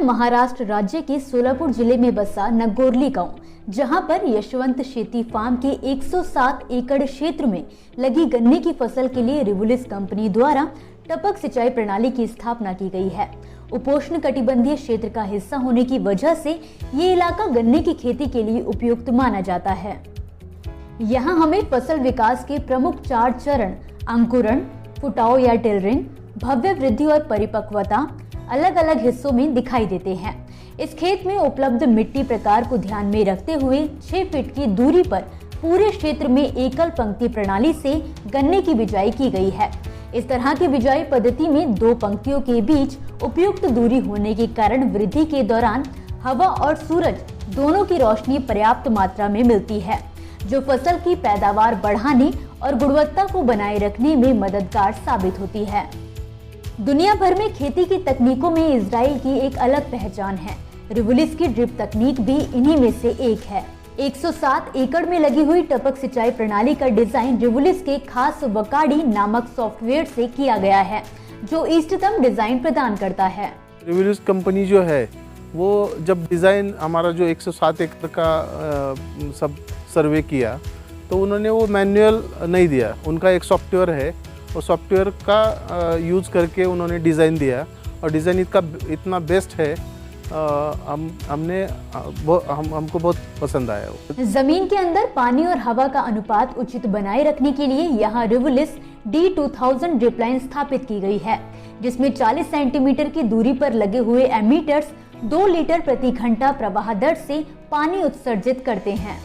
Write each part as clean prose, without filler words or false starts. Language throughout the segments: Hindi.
महाराष्ट्र राज्य के सोलापुर जिले में बसा नगोर्ली गांव, जहां पर यशवंत शेती फार्म के 107 एकड़ क्षेत्र में लगी गन्ने की फसल के लिए रिवोलिस कंपनी द्वारा टपक सिंचाई प्रणाली की स्थापना की गई है। उपोष्ण कटिबंधीय क्षेत्र का हिस्सा होने की वजह से ये इलाका गन्ने की खेती के लिए उपयुक्त माना जाता है। यहाँ हमें फसल विकास के प्रमुख 4 चरण अंकुरण, फुटाव या टिलरिंग, भव्य वृद्धि और परिपक्वता अलग अलग हिस्सों में दिखाई देते हैं। इस खेत में उपलब्ध मिट्टी प्रकार को ध्यान में रखते हुए 6 फीट की दूरी पर पूरे क्षेत्र में एकल पंक्ति प्रणाली से गन्ने की बिजाई की गई है। इस तरह की बिजाई पद्धति में 2 पंक्तियों के बीच उपयुक्त दूरी होने के कारण वृद्धि के दौरान हवा और सूरज दोनों की रोशनी पर्याप्त मात्रा में मिलती है, जो फसल की पैदावार बढ़ाने और गुणवत्ता को बनाए रखने में मददगार साबित होती है। दुनिया भर में खेती की तकनीकों में इजराइल की एक अलग पहचान है। रिवोलिस की ड्रिप तकनीक भी इन्हीं में से एक है। 107 एकड़ में लगी हुई टपक सिंचाई प्रणाली का डिजाइन रिवोलिस के खास वकाडी नामक सॉफ्टवेयर से किया गया है, जो इष्टतम डिजाइन प्रदान करता है। रिवोलिस कंपनी जो है वो जब डिज़ाइन हमारा जो 107 एकड़ का सब सर्वे किया तो उन्होंने वो मैनुअल नहीं दिया, उनका एक सॉफ्टवेयर है, वो सॉफ्टवेयर का यूज़ करके उन्होंने डिज़ाइन दिया और डिज़ाइन इतना बेस्ट है, हमको बहुत पसंद आया वो। जमीन के अंदर पानी और हवा का अनुपात उचित बनाए रखने के लिए यहाँ रिवोलिस D2000 ड्रिप लाइन स्थापित की गई है, जिसमें 40 सेंटीमीटर की दूरी पर लगे हुए एमीटर्स 2 लीटर प्रति घंटा प्रवाह दर से पानी उत्सर्जित करते हैं।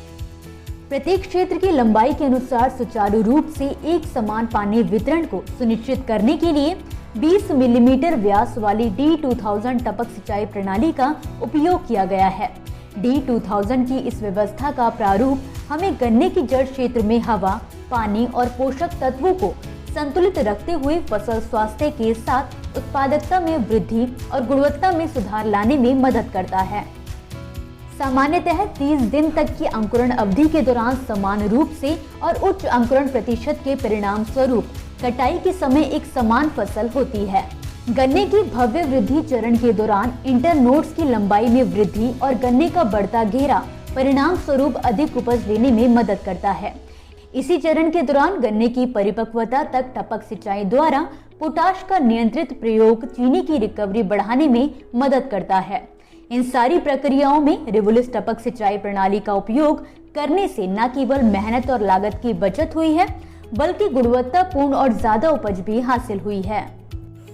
प्रत्येक क्षेत्र की लंबाई के अनुसार सुचारू रूप से एक समान पानी वितरण को सुनिश्चित करने के लिए 20 मिलीमीटर व्यास वाली D2000 टपक सिंचाई प्रणाली का उपयोग किया गया है। D2000 की इस व्यवस्था का प्रारूप हमें गन्ने की जड़ क्षेत्र में हवा, पानी और पोषक तत्वों को संतुलित रखते हुए फसल स्वास्थ्य के साथ उत्पादकता में वृद्धि और गुणवत्ता में सुधार लाने में मदद करता है। सामान्यतः 30 दिन तक की अंकुरण अवधि के दौरान समान रूप से और उच्च अंकुरण प्रतिशत के परिणाम स्वरूप कटाई के समय एक समान फसल होती है। गन्ने की भव्य वृद्धि चरण के दौरान इंटरनोड्स की लंबाई में वृद्धि और गन्ने का बढ़ता घेरा परिणाम स्वरूप अधिक उपज लेने में मदद करता है। इसी चरण के दौरान गन्ने की परिपक्वता तक टपक सिंचाई द्वारा पोटाश का नियंत्रित प्रयोग चीनी की रिकवरी बढ़ाने में मदद करता है। इन सारी प्रक्रियाओं में रिवोलिस टपक सिंचाई प्रणाली का उपयोग करने से न केवल मेहनत और लागत की बचत हुई है, बल्कि गुणवत्तापूर्ण और ज्यादा उपज भी हासिल हुई है।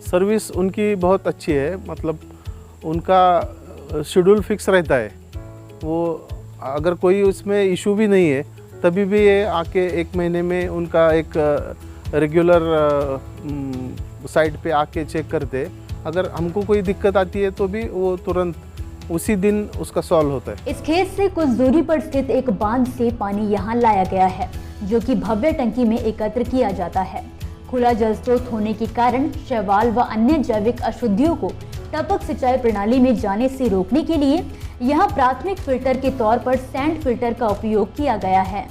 सर्विस उनकी बहुत अच्छी है, मतलब उनका शेड्यूल फिक्स रहता है। वो अगर कोई उसमें इशू भी नहीं है तभी भी ये आके 1 महीने में उनका एक रेगुलर साइट पे आके चेक करते। अगर हमको कोई दिक्कत आती है तो भी वो तुरंत उसी दिन उसका सॉल्व होता है। इस खेत से कुछ दूरी पर स्थित एक बांध से पानी यहाँ लाया गया है, जो कि भव्य टंकी में एकत्र किया जाता है। खुला जल स्रोत होने के कारण शैवाल व अन्य जैविक अशुद्धियों को टपक सिंचाई प्रणाली में जाने से रोकने के लिए यहाँ प्राथमिक फिल्टर के तौर पर सैंड फिल्टर का उपयोग किया गया है।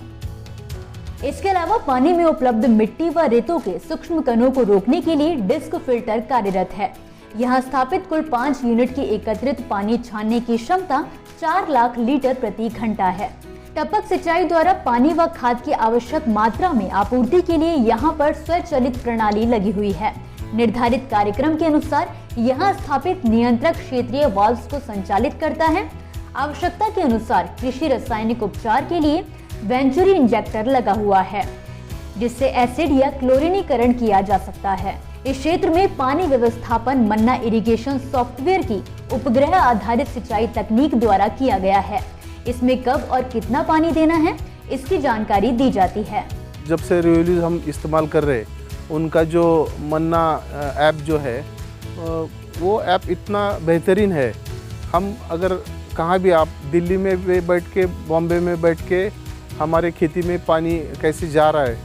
इसके अलावा पानी में उपलब्ध मिट्टी व रेतों के सूक्ष्म कणों को रोकने के लिए डिस्क फिल्टर कार्यरत है। यहाँ स्थापित कुल 5 यूनिट की एकत्रित पानी छानने की क्षमता 4 लाख लीटर प्रति घंटा है। टपक सिंचाई द्वारा पानी व खाद की आवश्यक मात्रा में आपूर्ति के लिए यहाँ पर स्वचालित प्रणाली लगी हुई है। निर्धारित कार्यक्रम के अनुसार यहाँ स्थापित नियंत्रक क्षेत्रीय वाल्व्स को संचालित करता है। आवश्यकता के अनुसार कृषि रासायनिक उपचार के लिए वेंचुरी इंजेक्टर लगा हुआ है, जिससे एसिड या क्लोरीनीकरण किया जा सकता है। इस क्षेत्र में पानी व्यवस्थापन मन्ना इरिगेशन सॉफ्टवेयर की उपग्रह आधारित सिंचाई तकनीक द्वारा किया गया है। इसमें कब और कितना पानी देना है, इसकी जानकारी दी जाती है। जब से रिवोलिस हम इस्तेमाल कर रहे, उनका जो मन्ना ऐप जो है वो ऐप इतना बेहतरीन है। हम अगर कहाँ भी, आप दिल्ली में बैठ के, बॉम्बे में बैठ के हमारे खेती में पानी कैसे जा रहा है,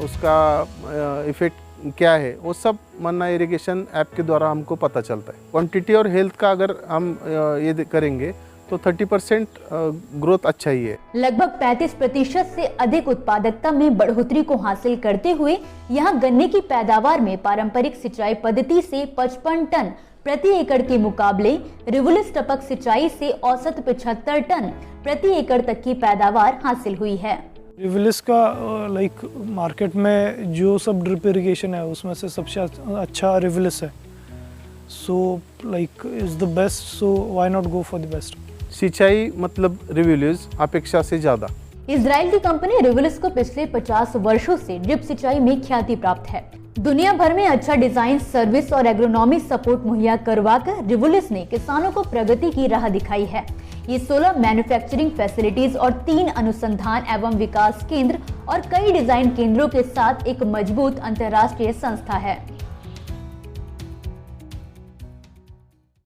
उसका इफ़ेक्ट क्या है, वो सब मन्ना इरिगेशन ऐप के द्वारा हमको पता चलता है। क्वांटिटी और हेल्थ का अगर हम ये करेंगे तो 30% ग्रोथ अच्छा ही है। लगभग 35% से अधिक उत्पादकता में बढ़ोतरी को हासिल करते हुए यहाँ गन्ने की पैदावार में पारंपरिक सिंचाई पद्धति से 55 टन प्रति एकड़ के मुकाबले रिवोलुस टपक सिंचाई से औसत 75 टन प्रति एकड़ तक की पैदावार हासिल हुई है। रिवोलुस का मार्केट में जो सब ड्रिप इरिगेशन है उसमें से सबसे अच्छा रिवोलुस है। So is the best, so why not go for the best. सिंचाई मतलब रिवोलुस अपेक्षा से ज़्यादा। इजराइल की कंपनी रिवोलुस को पिछले 50 वर्षों से ड्रिप सिंचाई में ख्याति प्राप्त है। दुनिया भर में अच्छा डिजाइन, सर्विस और एग्रोनॉमी सपोर्ट मुहैया करवाकर रिवोलुस ने किसानों को प्रगति की राह दिखाई है। ये 16 मैन्युफैक्चरिंग फैसिलिटीज और 3 अनुसंधान एवं विकास केंद्र और कई डिजाइन केंद्रों के साथ एक मजबूत अंतर्राष्ट्रीय संस्था है।